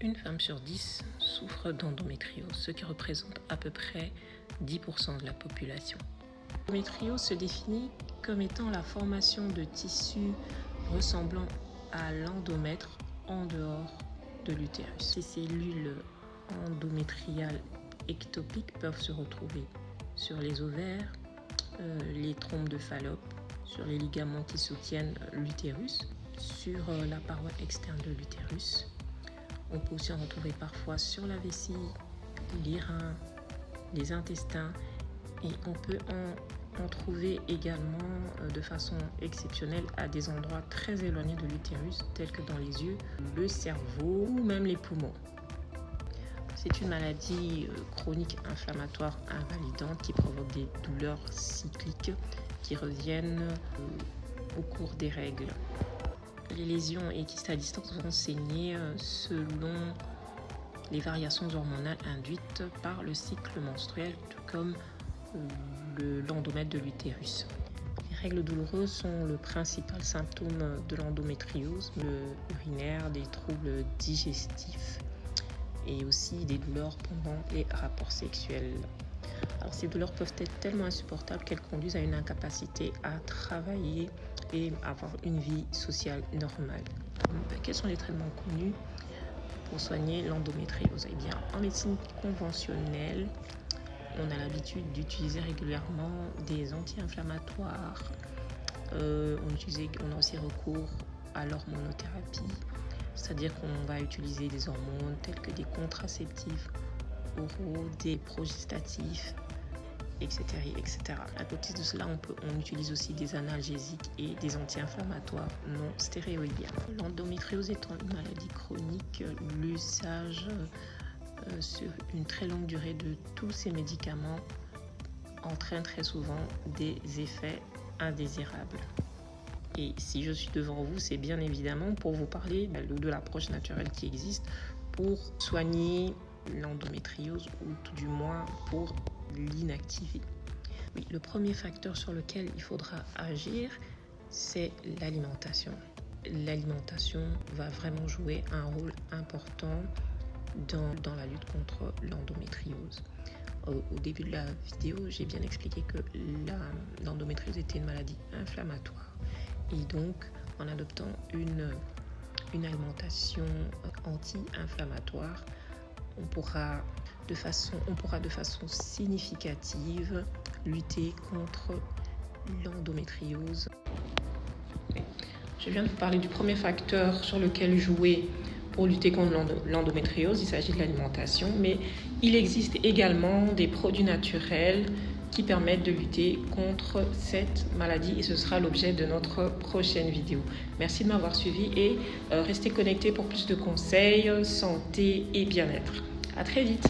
Une femme sur 10 souffre d'endométriose, ce qui représente à peu près 10% de la population. L'endométriose se définit comme étant la formation de tissus ressemblant à l'endomètre en dehors de l'utérus. Ces cellules endométriales ectopiques peuvent se retrouver sur les ovaires, les trompes de Fallope, sur les ligaments qui soutiennent l'utérus, sur la paroi externe de l'utérus. On peut aussi en retrouver parfois sur la vessie, les reins, les intestins, et on peut en trouver également de façon exceptionnelle à des endroits très éloignés de l'utérus, tels que dans les yeux, le cerveau ou même les poumons. C'est une maladie chronique inflammatoire invalidante qui provoque des douleurs cycliques qui reviennent au cours des règles. Les lésions et kystes à distance vont saigner selon les variations hormonales induites par le cycle menstruel, tout comme l'endomètre de l'utérus. Les règles douloureuses sont le principal symptôme de l'endométriose, urinaire, des troubles digestifs et aussi des douleurs pendant les rapports sexuels. Alors, ces douleurs peuvent être tellement insupportables qu'elles conduisent à une incapacité à travailler et avoir une vie sociale normale. Quels sont les traitements connus pour soigner l'endométriose? Eh bien, en médecine conventionnelle, on a l'habitude d'utiliser régulièrement des anti-inflammatoires. On a aussi recours à l'hormonothérapie, c'est-à-dire qu'on va utiliser des hormones telles que des contraceptifs oraux, des progestatifs, etc. À côté de cela, on utilise aussi des analgésiques et des anti-inflammatoires non stéroïdiens. L'endométriose étant une maladie chronique, l'usage sur une très longue durée de tous ces médicaments entraîne très souvent des effets indésirables. Et si je suis devant vous, c'est bien évidemment pour vous parler de l'approche naturelle qui existe pour soigner l'endométriose, ou tout du moins pour l'inactiver. Oui, le premier facteur sur lequel il faudra agir, c'est l'alimentation. L'alimentation va vraiment jouer un rôle important dans la lutte contre l'endométriose. Au début de la vidéo, j'ai bien expliqué que l'endométriose était une maladie inflammatoire. Et donc, en adoptant une alimentation anti-inflammatoire, on pourra de façon significative lutter contre l'endométriose. Je viens de vous parler du premier facteur sur lequel jouer pour lutter contre l'endométriose. Il s'agit de l'alimentation, mais il existe également des produits naturels qui permettent de lutter contre cette maladie, et ce sera l'objet de notre prochaine vidéo. Merci de m'avoir suivi et restez connectés pour plus de conseils santé et bien-être. À très vite.